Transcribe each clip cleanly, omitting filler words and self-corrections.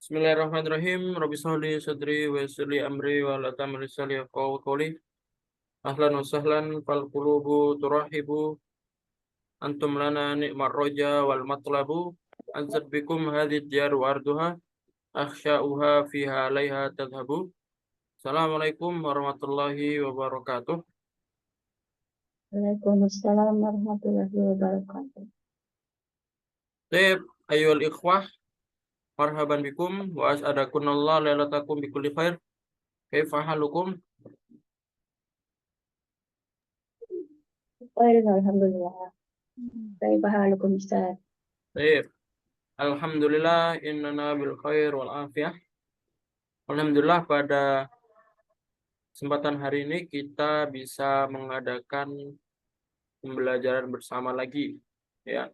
Bismillahirrahmanirrahim. Rabbi sholli sadri wa yassir li amri wa la tamri lisani yafqahu qawli. Ahlan wa sahlan fal qulubu turahibu antum lana ni'mar roja wal matlabu ansad bikum hadhihi diyar wa arduha akhsha'uha fiha alaiha tadhabu. Assalamualaikum warahmatullahi wabarakatuh. Waalaikumsalam warahmatullahi wabarakatuh. Taib ayyuhal ikhwah, marhaban bikum wa as'adakunallah lailatakum bikulli khair. Kaifa halukum? Alhamdulillah. Kaifa halukum Ustaz? Taib. Alhamdulillah innana bil khair wal afiyah. Alhamdulillah pada kesempatan hari ini kita bisa mengadakan pembelajaran bersama lagi, ya.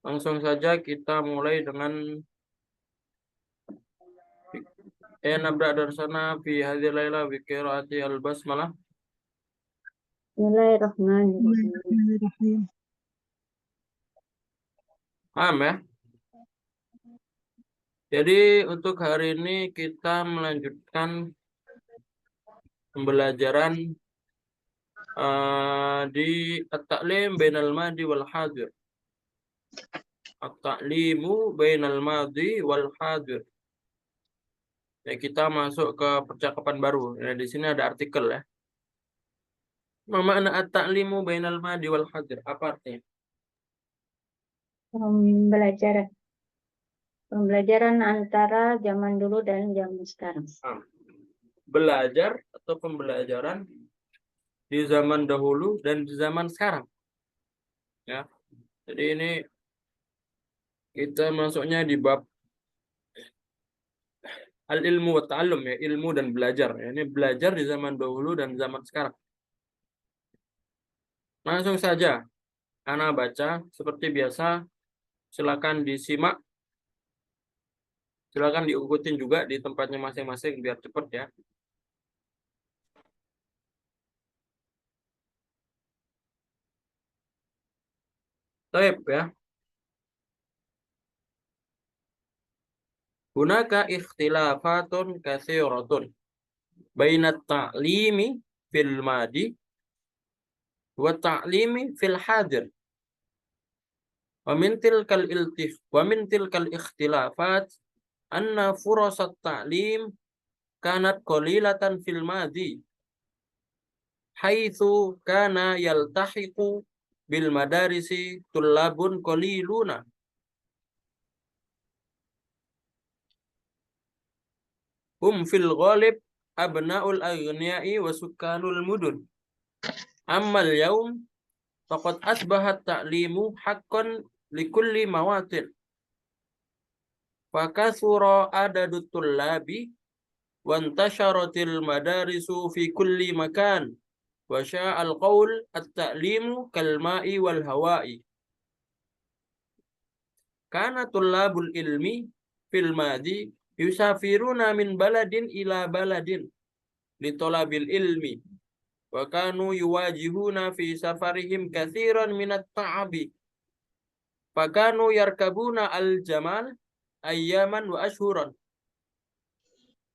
Langsung saja kita mulai dengan nabda darsana fi hadhil laila bi qiraati al-basmalah. Bismillahirrahmanirrahim. Paham ya? Jadi untuk hari ini kita melanjutkan pembelajaran di at-ta'lim bainal madi wal hadir. At-ta'limu bainal madi wal hadir. Ya, kita masuk ke percakapan baru. Ya, di sini ada artikel ya. Ma makna at-ta'limu bainal madi wal hadir? Apa artinya? Pembelajaran antara zaman dulu dan zaman sekarang. Belajar atau pembelajaran di zaman dahulu dan di zaman sekarang. Ya. Jadi ini kita masuknya di bab al-ilmu wa ta'allum, ya, ilmu dan belajar. Ya, ini belajar di zaman dahulu dan zaman sekarang. Langsung saja Ana baca seperti biasa. Silakan disimak. Silakan diikutin juga di tempatnya masing-masing biar cepat ya. Baik ya. Hunaka ikhtilafatun katsiratun bainat ta'limi fil madi wa ta'limi fil hadir. Wa min tilkal ikhtilafat anna furasat ta'lim kanat qalilatan fil madi haitsu kana yaltahiqu bil madarisi tullabun qaliluna hum fil ghalib abna'ul aghniya'i wa sukkanul mudun. Ammal yaum faqad asbahat ta'limu haqqan likulli mawatin. Fakathura adadut tullabi wa intasharatil madarisu fi kulli makan. Wa sya'al qaul at-ta'limu kal ma'i wal hawa'i. Kana tullabul ilmi fil madi yusafiruna min baladin ila baladin li talabil ilmi. Wa kanu yuwajihuna fi safarihim katsiran minat ta'abi. Fakanu yarkabuna al-jamal ayyaman wa ashhuran.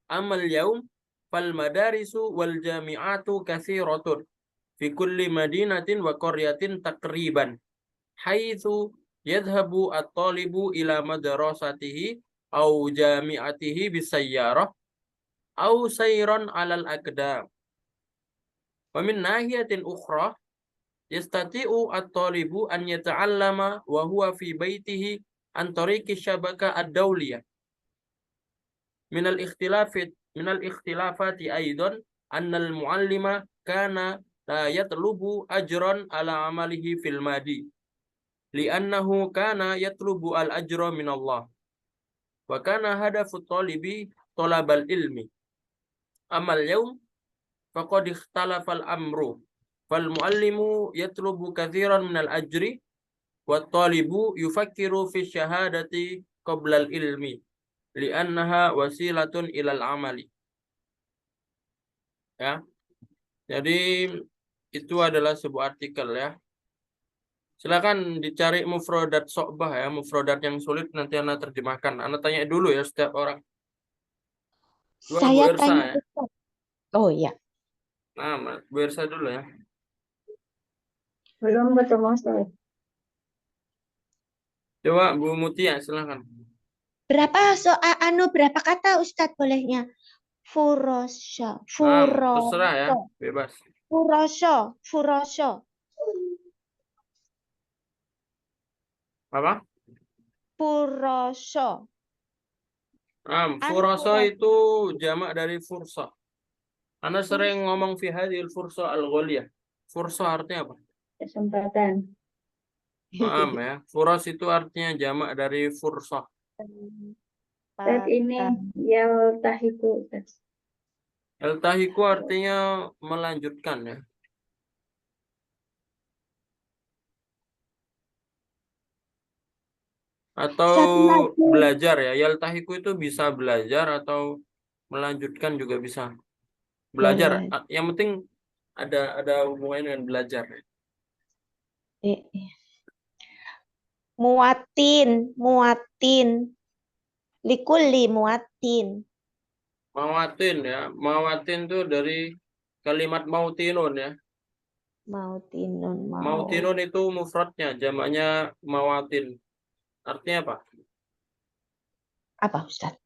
Amal yaum fal madarisu wal jami'atu katsiratun fi kulli madinatin wa qaryatin takriban haitsu yadhhabu at-talibu ila madrasatihi au jami'atihi bisayyarah au sayran 'alal aqdam. Wa min nahiyatin ukhra yastati'u at-talibu an yata'allama wa huwa fi baitihi an tariqi syabaka ad-dawliyah. Minal ikhtilafati aidan annal muallima kana la yatlubu ajran ala amalihi fil madi li'annahu kana yatlubu al ajra min Allah wa kana hadafu talibi talabal ilmi. Amal yaum faqad ikhtalafa al amru fal muallimu yatlubu katsiran min al ajri wat talibu yufakkiru fi syahadati qabla al ilmi li'annaha wasilatun ilal amali. Ya. Jadi itu adalah sebuah artikel ya. Silakan dicari mufradat So'bah ya, mufradat yang sulit nanti Anda terjemahkan. Anda tanya dulu ya setiap orang. Dua Bu Saya Ersa tanya ya. Ustaz. Oh iya. Nah, Bu Ersa dulu ya. Belum ketemu Ustaz. Coba Bu Mutia silakan. Berapa kata Ustadz bolehnya? Furosho, Terserah ya, furosho, bebas. furosho, furosho, Apa? furosho. Furoso Furosho. itu jamak dari fursa. Anda sering ngomong fi hadhil fursa al-ghaliyah. Fursa artinya apa? Kesempatan. Ya. Furos itu artinya jamak dari fursa. Ustaz ini yaltahiku Ustaz. Eltahiku artinya melanjutkan ya. Atau Satu lagi. belajar ya. Yaltahiku itu bisa belajar atau melanjutkan juga bisa. Belajar. Yang penting ada hubungannya dengan belajar. Muatin, muatin. Likulli muatin. Mawatin ya. Mawatin itu dari kalimat mautinun ya. Mautinun, Mautinun itu mufradnya, jamaknya mawatin. Artinya apa? apa Ustaz?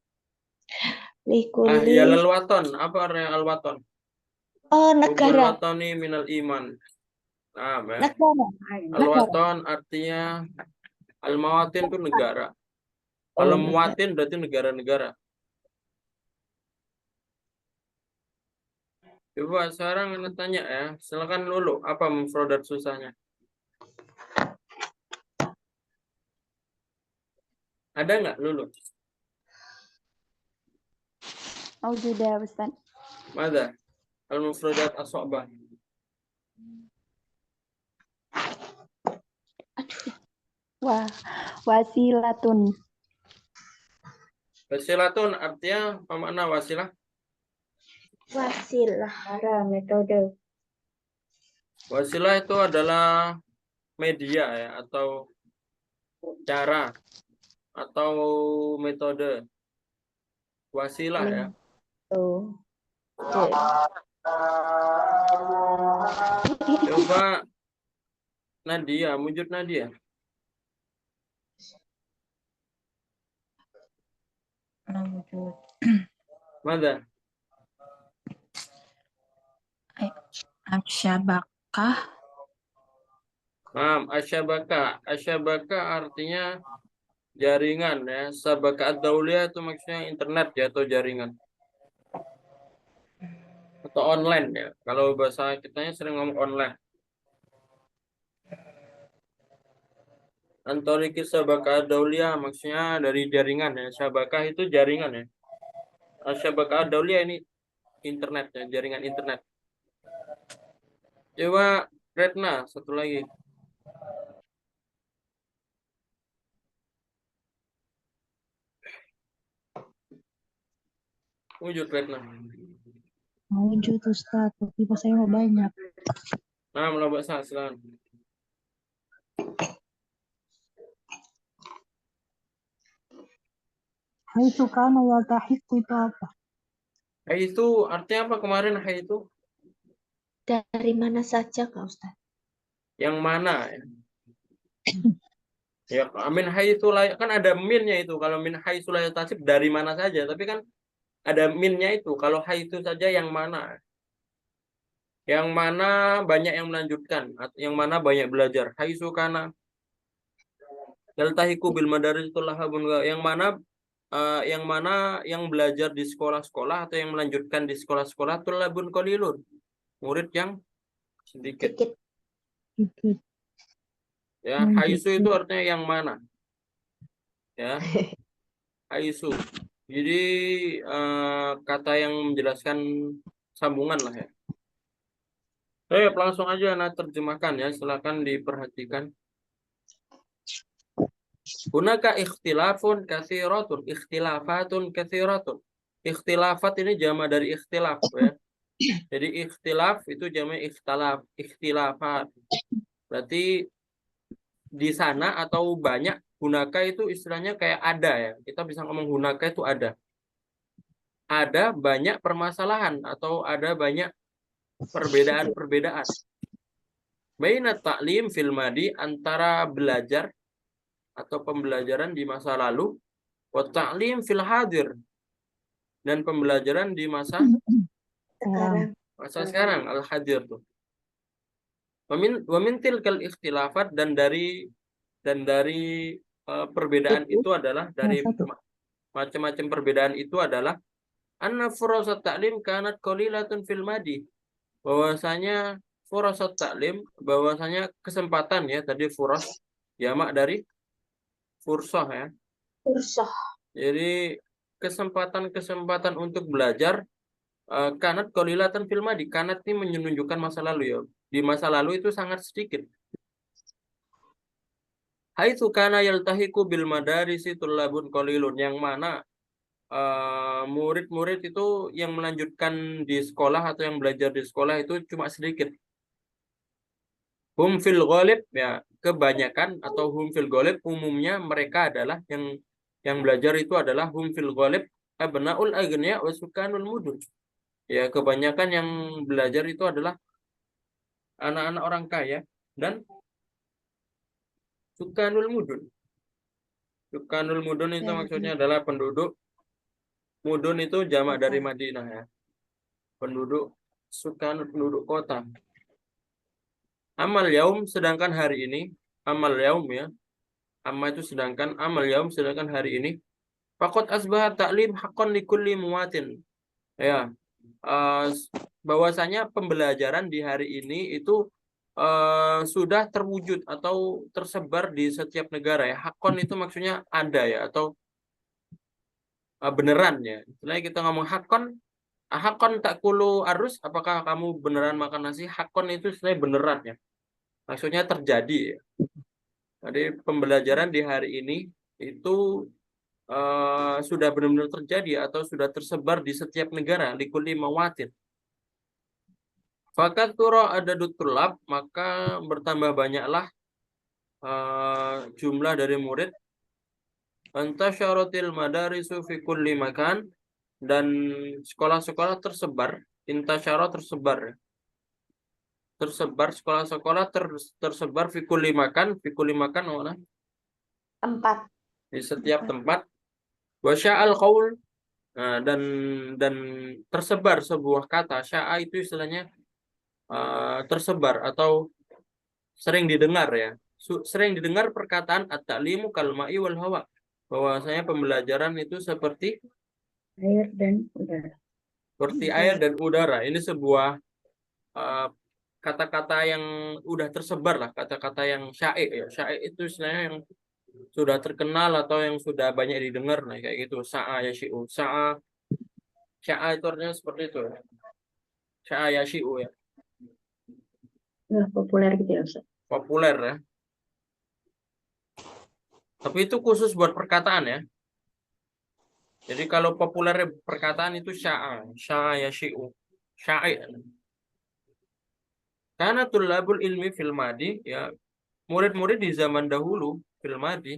Likulli. Ya lalwaton. Apa artinya alwaton? Oh, Hubul negara. watoni minal iman. Ya. Negara. Alwaton artinya al-mawatin itu negara. Kalau negara. muwatin berarti negara-negara. Coba sekarang Anda tanya ya. Silakan dulu. Apa mufradat susahnya? Ada nggak Lulu? Sudah Ustaz. Mada? Al-mufradat as-so'bah. Wasilatun. Wasilatun artinya apa makna wasilah? Wasilah. Cara, metode. Wasilah itu adalah media ya atau cara atau metode. Wasilah ya. Oh. Coba Nadia, wujud Nadia. Mada? Asyabakah. Asyabaka. Asyabaka artinya jaringan ya. Sabaka ad-dauliyah itu maksudnya internet ya atau jaringan. Atau online ya. Kalau bahasa kitanya sering ngomong online. Antoriki sabaka ad-dauliyah maksudnya dari jaringan ya. Sabaka itu jaringan ya. Sabaka ad-dauliyah ini internet ya, jaringan internet. Coba Retna satu lagi. Wujud Retna. Wujud Ustaz, tapi pas saya mau banyak. Melabak silakan. Hai sukana yaltahiku itu apa? Hai itu artinya apa kemarin hai itu? Dari mana saja Kak Ustaz? Yang mana ya? Ya, min haitsu la kan ada minnya itu. Kalau min haitsu la tasib dari mana saja, tapi kan ada minnya itu. Kalau haitsu saja yang mana? Yang mana banyak yang melanjutkan, yang mana banyak belajar. Haitsu kana yaltahiku bil madaris tullahabun yang mana yang belajar di sekolah-sekolah atau yang melanjutkan di sekolah-sekolah tullabun qalilun. Murid yang sedikit. Sedikit. Ya, haitsu itu artinya yang mana? Ya. Haitsu. Jadi kata yang menjelaskan sambungan lah ya. Langsung aja nah terjemahkan ya, silakan diperhatikan. Hunaka ikhtilafun katsiratun, ikhtilafatun katsiratun. Ikhtilafat ini jama dari ikhtilaf ya. Jadi ikhtilaf itu jama ikhtilaf, ikhtilafat. Berarti di sana atau banyak, hunaka itu istilahnya kayak ada ya. Kita bisa ngomong hunaka itu ada. Ada banyak permasalahan atau ada banyak perbedaan-perbedaan. Baina ta'lim fil madi, antara belajar atau pembelajaran di masa lalu, wa ta'lim fil hadir, dan pembelajaran di masa Sekarang. sekarang, al hadir tuh. Wa min tilkal ikhtilafat, dan dari perbedaan itu adalah, dari satu. macam-macam perbedaan itu adalah anna furasat ta'lim kanat qalilatun fil madi, bahwasanya furasat ta'lim, bahwasanya kesempatan ya, tadi furas jamak dari fursah ya. Fursah. Jadi kesempatan-kesempatan untuk belajar, kanat qalilatan fil madi. Kanat ini menunjukkan masa lalu ya. Di masa lalu itu sangat sedikit. Haitsu kana yaltahiqu bil madarisi tullabun qalilun, yang mana murid-murid itu yang melanjutkan di sekolah atau yang belajar di sekolah itu cuma sedikit. Hum fil ghalib, ya kebanyakan, atau hum fil ghalib umumnya mereka adalah yang belajar itu adalah hum fil ghalib abnaul aghniya wa sukanul mudun. Ya, kebanyakan yang belajar itu adalah anak-anak orang kaya dan sukanul mudun. Sukanul mudun itu maksudnya adalah penduduk. Mudun itu jamak dari Madinah ya. Penduduk penduduk kota. Amal yaum, sedangkan hari ini, amal yaum ya. Amma itu sedangkan, amal yaum sedangkan hari ini. Faqad asbaha ta'lim haqqan likulli muwatin. Ya, bahwasanya pembelajaran di hari ini itu sudah terwujud atau tersebar di setiap negara ya. Hakon itu maksudnya ada ya, atau beneran ya. Setelah kita ngomong hakon tak kulu arus, apakah kamu beneran makan nasi? Hakon itu sebenarnya beneran ya. Maksudnya terjadi ya. Jadi pembelajaran di hari ini itu sudah benar-benar terjadi atau sudah tersebar di setiap negara, likulli mawatin. Fakat turo ada tulab, maka bertambah banyaklah jumlah dari murid. Antasyaratil madarisu fi kulli makan, dan sekolah-sekolah tersebar. Intasyara tersebar. Tersebar sekolah-sekolah tersebar fi kulli makan mana? Tempat. Di setiap tempat. Wa sya'al qaul, dan tersebar sebuah kata. Sya'a itu istilahnya tersebar atau sering didengar ya. Sering didengar perkataan at-ta'limu kalma'i wal hawa, bahwasanya pembelajaran itu seperti Air dan udara. air dan udara. Ini sebuah kata-kata yang udah tersebar lah, kata-kata yang syaik ya. Syaik itu istilahnya yang sudah terkenal atau yang sudah banyak didengar, nah kayak gitu. Sa'a yashi'u. Sya'a itu artinya seperti itu ya. Sya'a yashi'u ya. Nah, populer gitu ya, Ustaz. Populer ya. Tapi itu khusus buat perkataan ya. Jadi kalau populer perkataan itu sya'a yashi'u. Sya'i. Karena tulabul ilmi fil madi ya, murid-murid di zaman dahulu fil madi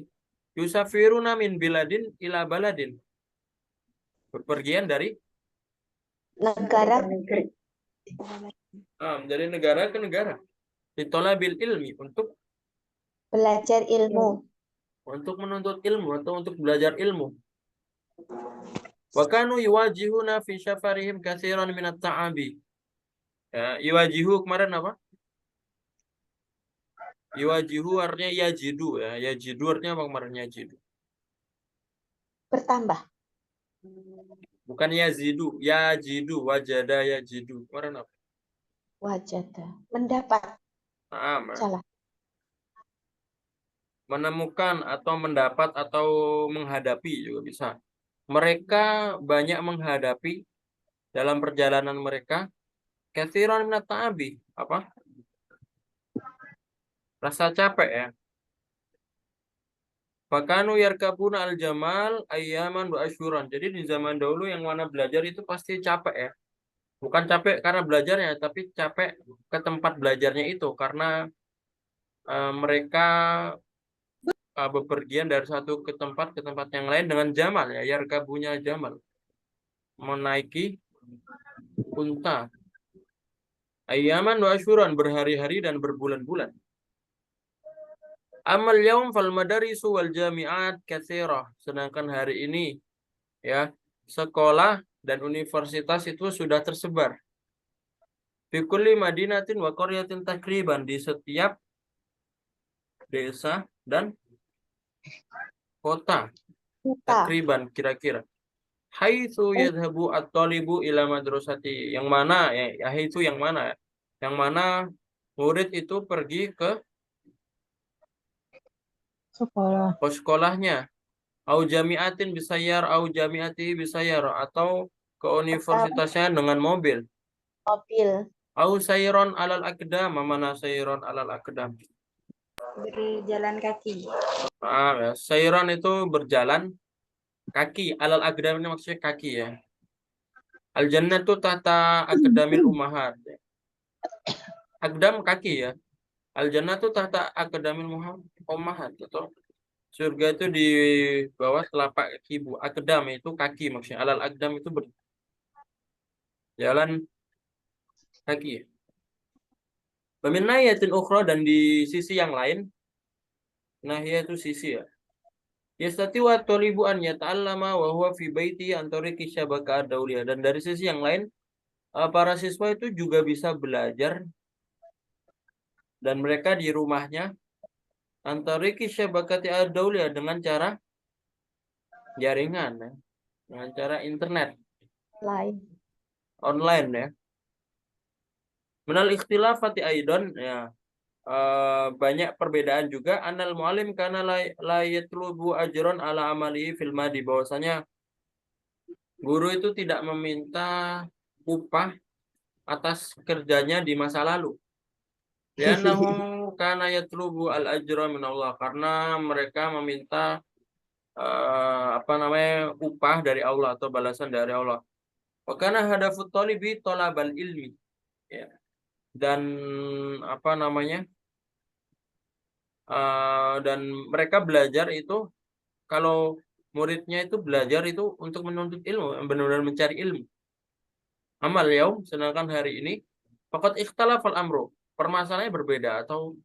yusafiruna min biladin ila baladin. Berpergian dari Negara. dari negara ke negara. Ditolabil ilmi, untuk Belajar ilmu. menuntut ilmu atau untuk belajar ilmu. Wa kanu yuwajihuna fi syafarihim katsiran minat ta'abi. Ya, yuwajihu kemarin apa? Yuwajihu artinya yajidu ya. Yajidu artinya apa kemarin? Yajidu. Bertambah. Bukan yazidu, yajidu, wajada yajidu. Kemarin apa? Wajada. Mendapat. Salah. Menemukan atau mendapat atau menghadapi juga bisa. Mereka banyak menghadapi dalam perjalanan mereka katsiran minat ta'abi. Apa? Rasa capek ya. Fakanu yarkabuna al-jamal ayyaman wa asyuran. Jadi di zaman dahulu yang mana belajar itu pasti capek ya. Bukan capek karena belajarnya, tapi capek ke tempat belajarnya itu karena mereka bepergian dari satu ke tempat yang lain dengan jamal ya, yarkabunya jamal, menaiki unta. Ayyaman wa asyuran, berhari-hari dan berbulan-bulan. Amal yaum fal madarisu wal jami'at katsirah, sedangkan hari ini ya, sekolah dan universitas itu sudah tersebar. Fi kulli madinatin wa qaryatin takriban, di setiap desa dan kota takriban kira-kira. Haitsu yadhhabu at-talibu ila madrasati, yang mana ya itu yang mana ya? Yang mana murid itu pergi ke Sekolah. sekolahnya. Au jami'atin bisayar au jami'ati bisayar, atau ke universitasnya dengan mobil. Mobil. Au sayron alal aqdam, mana sayron alal aqdam? Berjalan kaki. Ya. Sayron itu berjalan kaki, alal aqdam ini maksudnya kaki ya. Al jannatu tahta aqdamil ummahat. Aqdam kaki ya. Al jannatu tahta aqdamil ummahat, atau surga itu di bawah telapak kaki ibu. Aqdam itu kaki maksudnya. Alal aqdam itu berjalan kaki ya. Wamin nahiyatin ukhra, dan di sisi yang lain, nahiyah itu sisi ya. Yastati wa talibu an yata'allama wa huwa fi baiti an tariqi syabakah ad-dauliyah, dan dari sisi yang lain para siswa itu juga bisa belajar dan mereka di rumahnya an tariqi syabakati ad-dauliyah, dengan cara jaringan ya. Dengan cara internet online ya. Menal ikhtilafati aidan ya. Banyak perbedaan juga. Anal mu'alim karena la yatlubu ajron ala amali fil madi, bahwasanya guru itu tidak meminta upah atas kerjanya di masa lalu. Li'annahu kana yatlubu al ajra min Allah, karena mereka meminta upah dari Allah atau balasan dari Allah. Wa kana hadafut talibi talabal ilmi ya. Dan dan mereka belajar itu, kalau muridnya itu belajar itu untuk menuntut ilmu, benar-benar mencari ilmu. Amal yaum, sedangkan hari ini faqad ikhtalafal amru, permasalahannya berbeda atau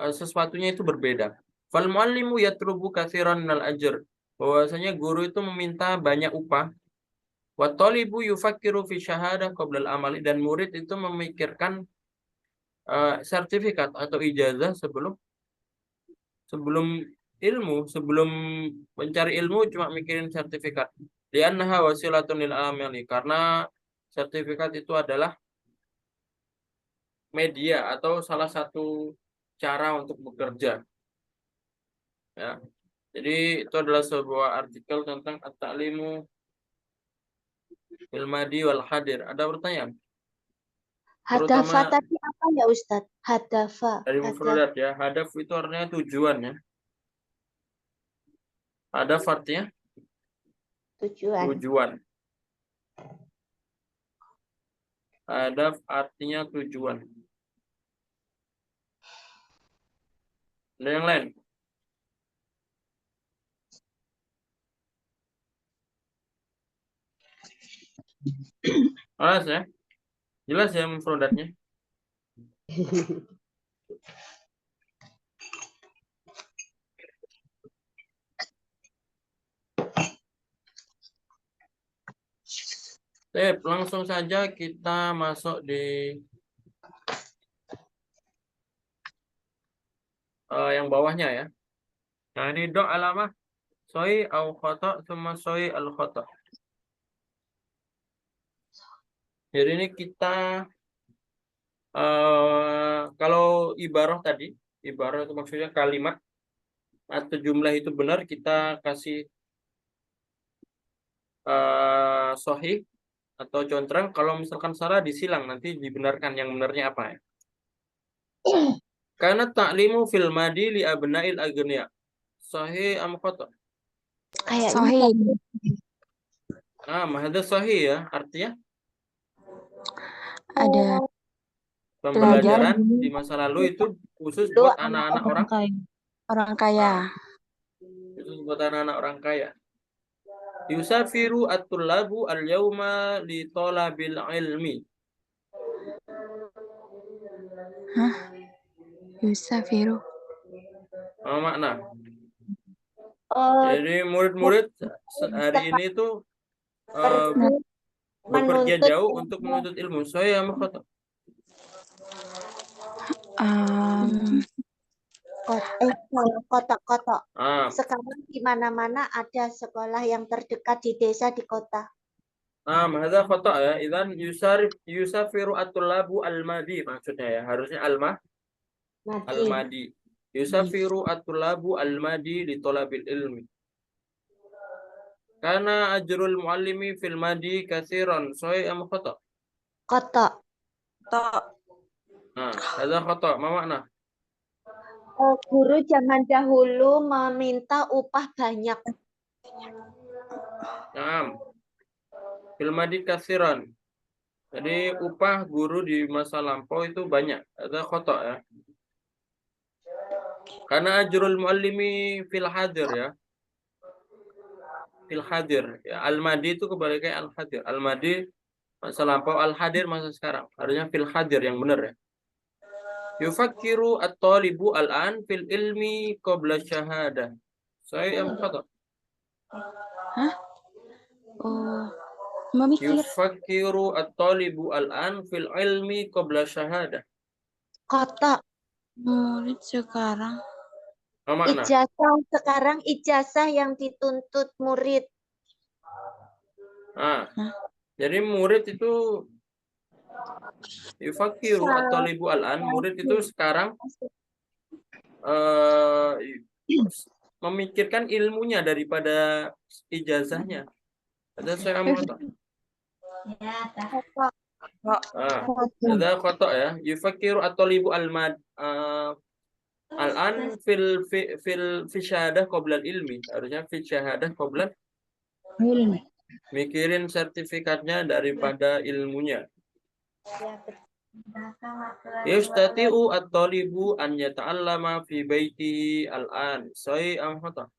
sesuatunya itu berbeda. Fal muallimu yatlubu katsiran minal ajr, bahwasanya guru itu meminta banyak upah. Wa talibu yufakkiru fi syahadah qabla al-amali, dan murid itu memikirkan sertifikat atau ijazah sebelum ilmu, sebelum mencari ilmu cuma mikirin sertifikat. Li'annaha wasilatun lil amali, karena sertifikat itu adalah media atau salah satu cara untuk bekerja. Ya. Jadi itu adalah sebuah artikel tentang at-ta'limu fil madi wal hadir. Ada pertanyaan? Hadafa tadi apa ya Ustadz? Hadafa. Dari mufradat ya. Hadaf itu artinya tujuan ya. Hadaf artinya tujuan. Hadaf artinya tujuan. Ada yang lain? Jelas ya? Jelas ya mufradatnya? Langsung saja kita masuk di yang bawahnya ya. Nah, ini do alamah soi au khata thumma soi al khata. Jadi ini kita kalau ibarah tadi, ibarah itu maksudnya kalimat atau jumlah itu benar, kita kasih sahih atau contrang. Kalau misalkan salah disilang, nanti dibenarkan yang benarnya apa ya. Karena ta'limu fil madi li abna'il agniya. Sahih am khata? Sahih. Mahadha sahih ya, artinya ada pembelajaran di masa lalu itu khusus buat anak-anak orang kaya. itu buat anak-anak orang kaya. Yusafiru at-tullabu al-yawma li talabil ilmi. Hah? Yusafiru. Apa makna? Oh, Jadi murid-murid hari ini tuh pergi bepergian menuntut jauh untuk menuntut ilmu. Saya sama kata. Kota-kota. Ah, Sekarang di mana-mana ada sekolah yang terdekat di desa, di kota. hadza khata ya. Idzan yusafiru at-tullabu al-madi maksudnya ya. Harusnya Madi. al-madi. Yusafiru at-tullabu al-madi li talabil ilmi. Karena ajrul muallimi fil madi katsiran. Sahih am khata? Kota. Nah, hadza khata. Ma makna? Guru zaman dahulu meminta upah banyak. Naam. Fil madi katsiran. Jadi upah guru di masa lampau itu banyak. Ada khata ya. Karena ajrul muallimi fil hadir ya. Fil hadir. Ya, al-madi itu kebalikannya al-hadir. Al-madi masa lampau, al-hadir masa sekarang. Harusnya fil hadir yang benar ya. Yufakkiru at-talibu al-an fil ilmi qabla syahadah. Saya yang khata. Hah? Oh, memikir. Yufakkiru at-talibu al-an fil ilmi qabla syahadah. Kota. Murid sekarang. Apa makna? Ijazah sekarang, ijazah yang dituntut murid. Ah, jadi murid itu yufakiru atau libu al-an, murid itu sekarang memikirkan ilmunya daripada ijazahnya. Ada saya kata. Ada kata ya. Yufakiru atau libu al-mad al-an fil syahadah qabla ilmi. Harusnya fil syahadah qabla Ilmi. mikirin sertifikatnya daripada ilmunya. Yustati'u at-talibu an yata'allama fi baitihi al-an. Sahih am khata?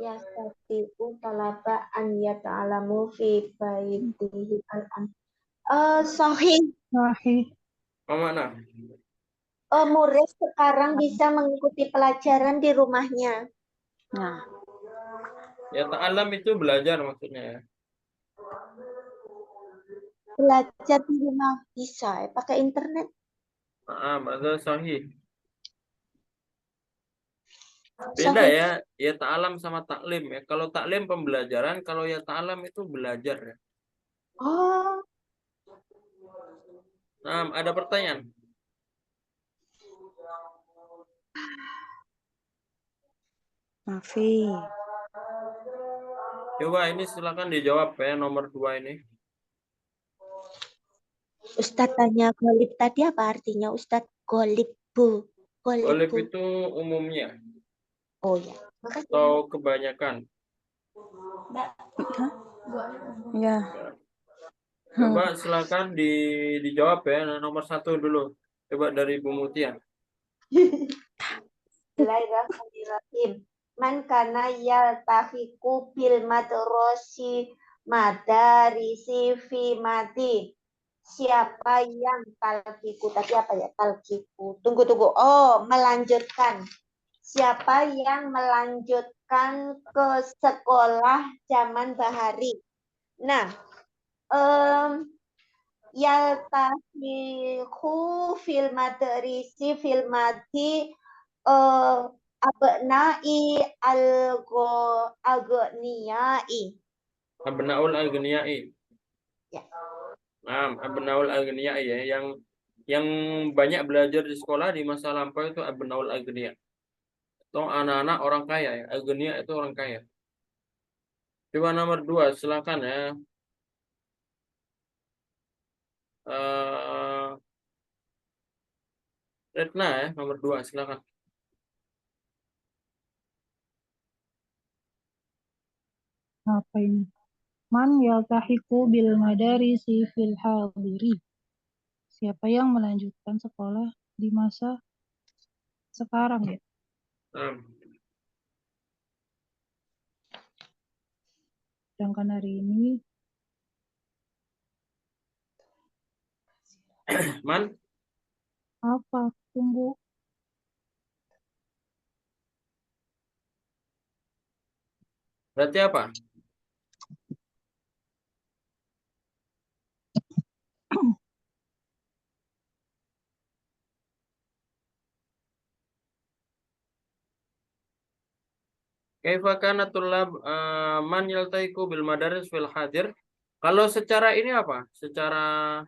Yastati'u talaba an yata'alamu fi baitihi al-an. Sahih. Sahih. Apa makna? Murid sekarang bisa mengikuti pelajaran di rumahnya. Nah, Ya ta'alam itu belajar maksudnya ya. belajar di rumah bisa ya, pakai internet. Bahasa sahih. Beda Sahih. ya, ya ta'alam sama taklim ya. Kalau taklim pembelajaran, kalau ya ta'alam itu belajar ya. Oh, Nah, ada pertanyaan? Mafi. Coba ini silakan dijawab ya, nomor 2 ini. Ustadz tanya golib tadi apa artinya? Ustadz golib bu. Golib bu. itu umumnya Oh ya. atau kebanyakan. Ya. Coba silakan dijawab ya, nomor 1 dulu. Coba dari Bu Mutia. Bismillahirrahmanirrahim. Man kana yaltahiku bil madrasi madarisi fi mati. Siapa yang talkiku tadi apa ya? Talkiku. Tunggu. Oh, melanjutkan. Siapa yang melanjutkan ke sekolah zaman bahari. Nah, yaltahiku fil madarisi fil mati abnai al-ghniyai. Abnaul Aghniyai. Ya. Nah, Abnaul Aghniyai ya, yang banyak belajar di sekolah di masa lampau itu Abnaul Aghniya. Atau anak-anak orang kaya ya. Aghniya itu orang kaya. Coba nomor 2, silakan ya. Retna ya, nomor 2, silakan. Apa ini? Man yaltahiqu bil madarisi fil hadiri. Siapa yang melanjutkan sekolah di masa sekarang ya? Nah, Sedangkan hari ini Man, apa? Tunggu. berarti apa? Kaifa kana tullab man yaltaiku bil madaris fil hadir? Kalau secara ini apa? Secara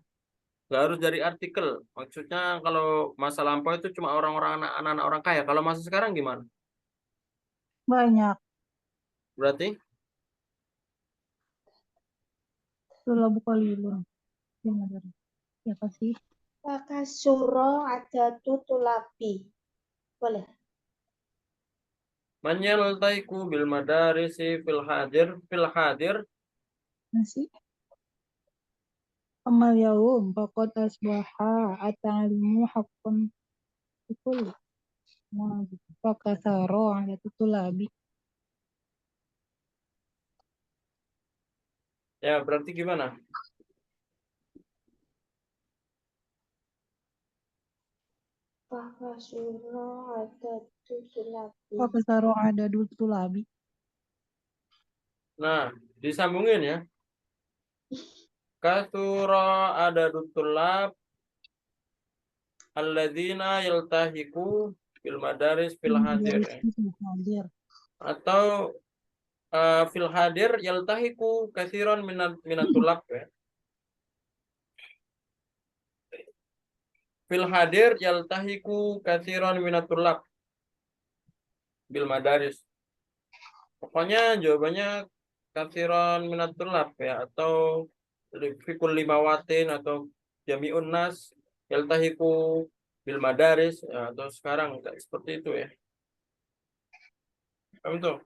nggak harus dari artikel. Maksudnya kalau masa lampau itu cuma orang-orang anak-anak orang kaya. Kalau masa sekarang gimana? Banyak. Berarti Itulah buka lilun. Yang ada. Ya pasti. Wakasuro ada tutulabi. Boleh. man yaltaiku bil madarisi fil hadir Masih. Amal yaum faqad asbaha at-ta'limu haqqan ikul. Fakasaro ada tutulabi. ya berarti gimana? Wakasuro ada tutulabi. Fakasaro ada tutulabi. Nah, disambungin ya. Kasura ada tulab alladzina yaltahiku bil madaris fil hadir ya. Hadir. Atau fil hadir yaltahiku katsiran minat tulab ya. Fil hadir yaltahiku katsiran minat tulab bil madaris. Pokoknya jawabannya katsiran minat tulab ya, atau fikul limawatin atau jami'un nas yaltahiku bil madaris ya, atau sekarang kayak seperti itu ya. Paham tuh?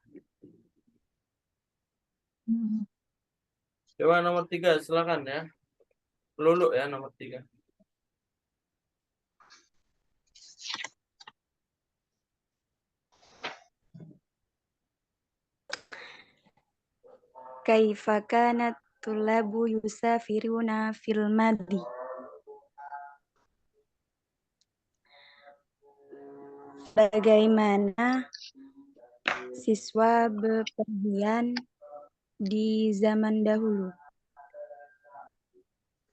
Coba nomor 3 silakan ya. Lulu ya nomor 3. Kaifa kanat tulabu yusafiruna fil madi. Bagaimana siswa bepergian di zaman dahulu?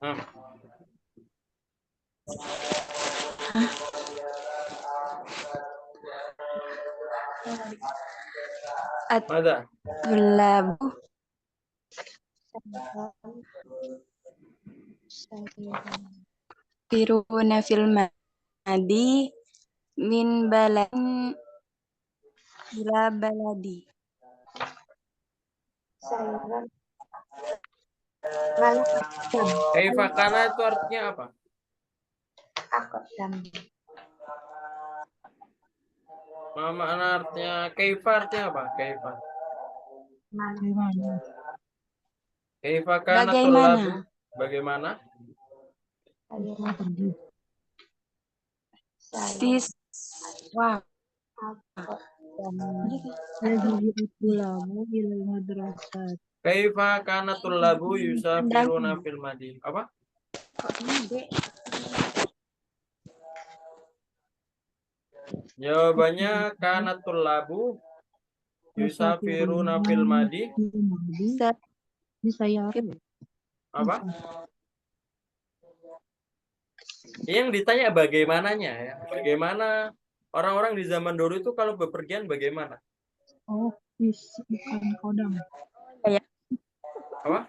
Nah, ada. At-tulabu firuna fil madi min baladin ila baladi. Sayuran. Malah Kaifa kana itu artinya apa? akodam. Makna artinya kaifa artinya apa? Kaifa. Bagaimana? Kaifa kana Bagaimana? tulabu. Bagaimana? Sayuran. Pergi. Siswa Akodam. Jadi tulabu ila madrasat. Kaifa kana tulabu yusafiruna fil madi. Apa? Jawabannya kana tulabu yusafiruna fil madi. Bisa ya. Apa? Yang ditanya bagaimananya ya. Bagaimana orang-orang di zaman dulu itu kalau bepergian bagaimana? Oh, bukan kodam. Apa?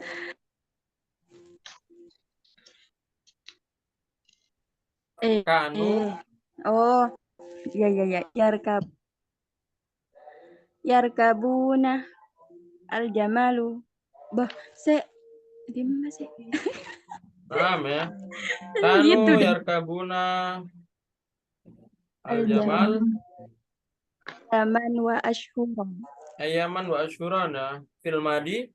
Kanu Oh, ya. Yarkabuna al-jamalu. Bah, di mana sih? paham ya. Gitu Kanu deh. yarkabuna al-jamal Zaman wa ashhuran. ayaman wa asyuran ya. Fil madi.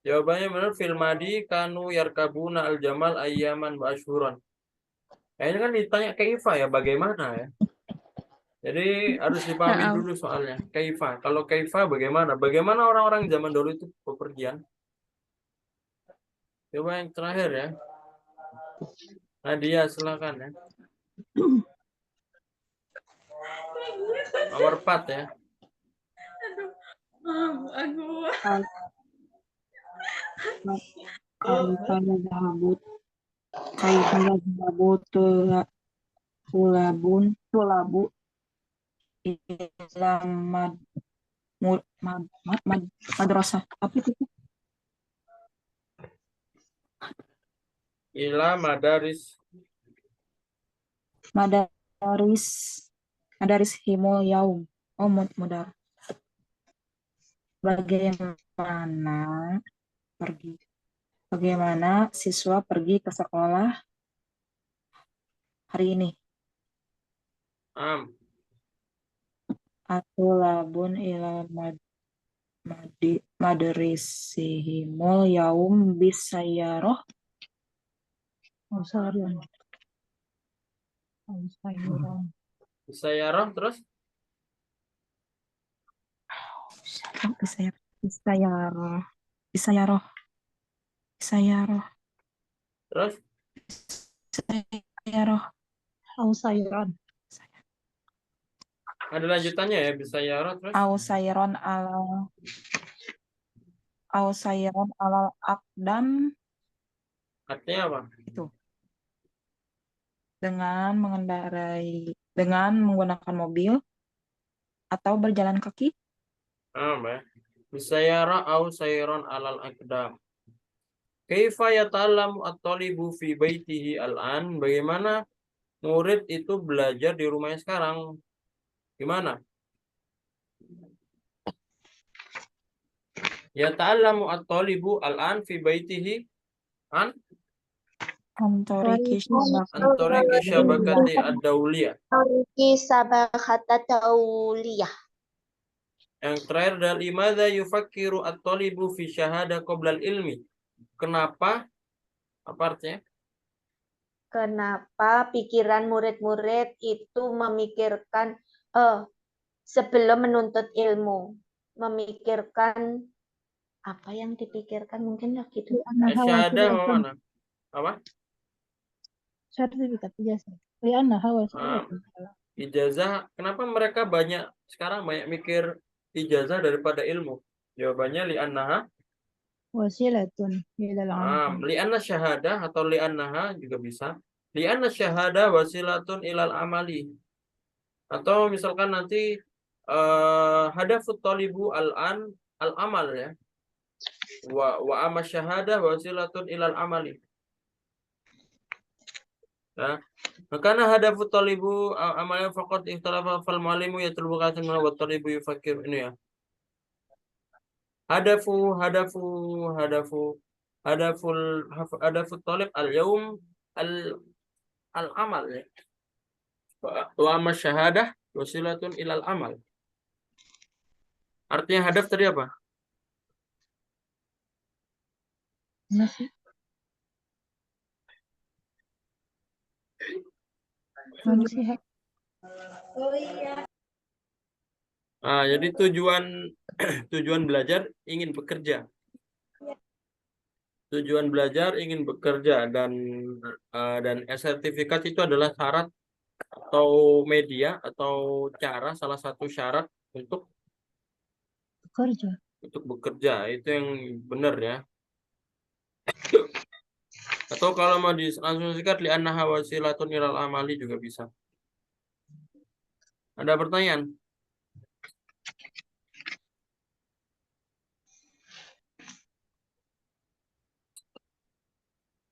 Jawabannya benar fil madi kanu yarkabuna al-jamal ayaman wa asyuran. Ini kan ditanya kaifa ya, bagaimana ya? Jadi harus dipahami Naam. dulu soalnya. Kaifa. Kalau kaifa bagaimana? Bagaimana orang-orang zaman dulu itu bepergian? Coba yang terakhir ya. Nadia silakan ya. Nomor 4 ya. Tulabu ila madrasah. Apa itu? Ila madaris. Madaris himul yaum. Oh, mudar. Bagaimana siswa pergi ke sekolah hari ini? Atulabun ila madrisihimul yaum bisayaroh. Bisayaroh terus. Bisayaroh. Terus. Ada lanjutannya ya. Bisayaroh terus. Ausayron alal akdam. Artinya apa? Itu. Dengan menggunakan mobil atau berjalan kaki. Bisayaroh au sayron alal akdam. Kaifa yata'allamu at-talibu fi baitihi al-an? Bagaimana murid itu belajar di rumahnya sekarang? Gimana? Yata'allamu at-talibu al-an fi baitihi an Antoriki syabakati ad-dauliyah. Tariki sabakata tauliyah. Yang terakhir adalah limadza yufakkiru at-talibu fi syahada qabla al-ilmi. Kenapa? Apa artinya? Kenapa pikiran murid-murid itu memikirkan sebelum menuntut ilmu, memikirkan apa yang dipikirkan mungkin lah gitu. Syahadah mana? Apa? sertifikat ijazah. Ijazah. Kenapa mereka sekarang banyak mikir ijazah daripada ilmu? Jawabannya li'annaha Wasilatun ilal li'anna syahadah atau li'annaha juga bisa. Li'anna syahadah wasilatun ilal amali. Atau misalkan nanti hadafut talibu al-an al-amal ya. Wa amma syahadah wasilatun ilal amali. Nah, makanya hadafut talibu amalnya faqat ikhtalafa fal muallimu yatlubu qasim wa talibu yufakkir ini ya. Hadafut talib al-yaum al-amal ya. Wa amma syahadah wasilatun ilal amal. Artinya hadaf tadi apa? Jadi tujuan belajar ingin bekerja. Tujuan belajar ingin bekerja dan sertifikat itu adalah syarat atau media atau cara salah satu syarat untuk bekerja. Itu yang benar ya. Atau kalau mau langsung sikat li'annaha wasilatun ilal amali juga bisa. Ada pertanyaan?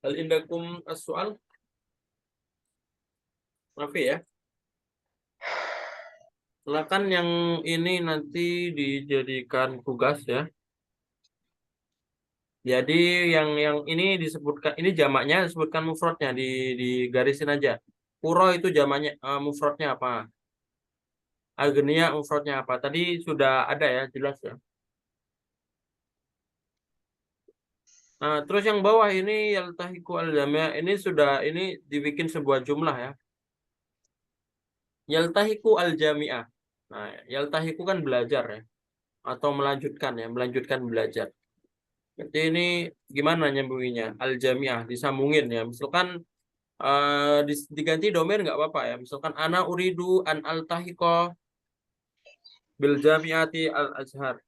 Hal indakum as-soal? Maaf ya. Silakan yang ini nanti dijadikan tugas ya. Jadi yang ini disebutkan, ini jamaknya disebutkan mufradnya di garisin aja. Puro itu jamaknya mufradnya apa? Agnia mufradnya apa? Tadi sudah ada ya, jelas ya. Nah, terus yang bawah ini yaltahiqu al-jami' ini sudah dibikin sebuah jumlah ya. Yaltahiku al-jami'ah. Nah, yaltahiku kan belajar ya. Atau melanjutkan ya, melanjutkan belajar. Jadi ini gimana nyambunginnya? Al-jami'ah, disambungin ya. Misalkan diganti domir nggak apa-apa ya. Misalkan ana uridu an altahiqo bil jami'ati al-azhar.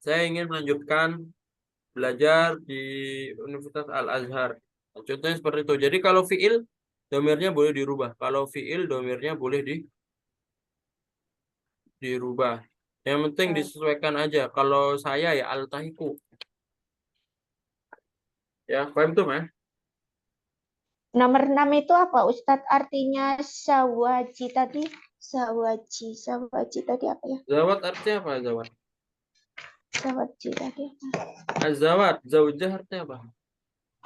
Saya ingin melanjutkan belajar di Universitas Al-Azhar. Nah, contohnya seperti itu. Jadi kalau fiil, domirnya boleh dirubah. Kalau fiil, domirnya boleh dirubah. Yang penting disesuaikan aja. Kalau saya ya al-tahiku. Ya, paham tuh, Mas? Nomor 6 itu apa Ustadz? Artinya sawaji tadi. Sawaji tadi apa ya? Zawat artinya apa, zawat? Sawaji tadi. Azawat, zaujah artinya apa?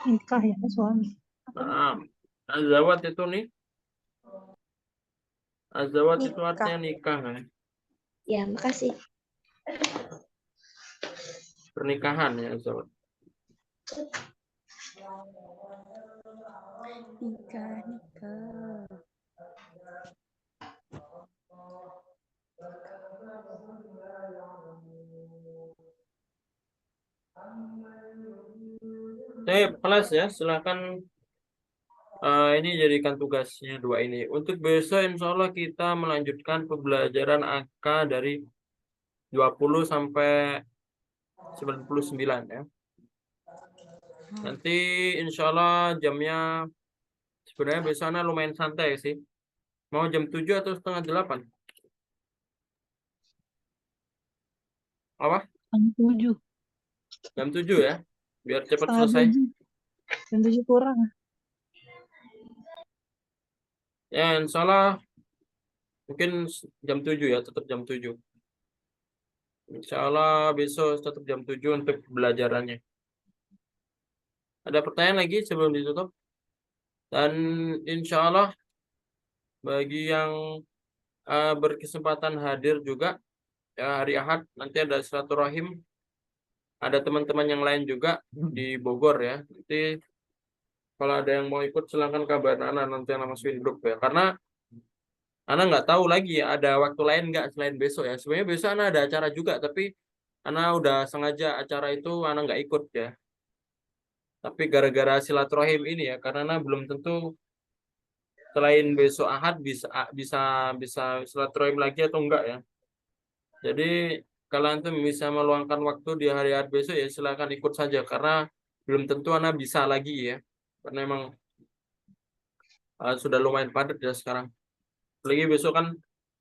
Nikah ya, suami. Nah, azawat itu nih. Azawat itu Nikah. artinya nikah, ya. Ya, makasih. Pernikahan ya, azawat. Nikah. Kelas ya, silakan ini jadikan tugasnya dua ini. Untuk besok insya Allah kita melanjutkan pembelajaran angka dari 20 sampai 99 ya. Nanti insya Allah jamnya sebenarnya besoknya lumayan santai sih. Mau jam 7 atau setengah 8? Apa? Jam 7. Jam 7 ya? Biar cepat Setengah selesai. 7. Jam 7 kurang. Ya insya Allah mungkin jam 7 ya, tetap jam 7. Insya Allah besok tetap jam 7 untuk pembelajarannya. Ada pertanyaan lagi sebelum ditutup? Dan insya Allah bagi yang berkesempatan hadir juga ya hari Ahad nanti ada silaturahim, ada teman-teman yang lain juga di Bogor ya. Nanti kalau ada yang mau ikut silahkan kabarin Ana, nanti Ana masukin grup ya. Karena Ana nggak tahu lagi ada waktu lain nggak selain besok ya. Sebenarnya besok Ana ada acara juga, tapi Ana udah sengaja acara itu Ana nggak ikut ya. Tapi gara-gara silaturahim ini ya, karena Ana belum tentu selain besok Ahad bisa bisa silaturahim lagi atau enggak ya. Jadi kalau antum bisa meluangkan waktu di hari-hari besok ya silakan ikut saja karena belum tentu Ana bisa lagi ya. Karena memang sudah lumayan padat ya sekarang. Apalagi besok kan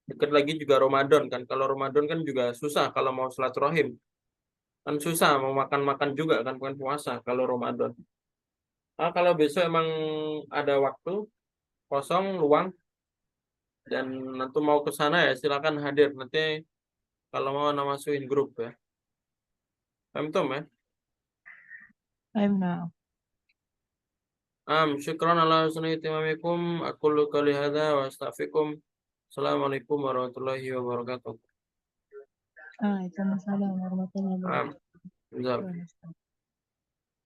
dekat lagi juga Ramadan kan. Kalau Ramadan kan juga susah kalau mau silaturahim. Kan susah mau makan-makan juga kan bukan puasa kalau Ramadan. Kalau besok emang ada waktu kosong luang dan nanti mau ke sana ya silakan hadir nanti kalau mau Ana masukin grup ya. Paham Tom ya? I'm now. Syukran ala husni itimamikum. Aqulu qali hadza wa astaghfirukum. Assalamualaikum warahmatullahi wabarakatuh. Waalaikumsalam warahmatullahi wabarakatuh. Am.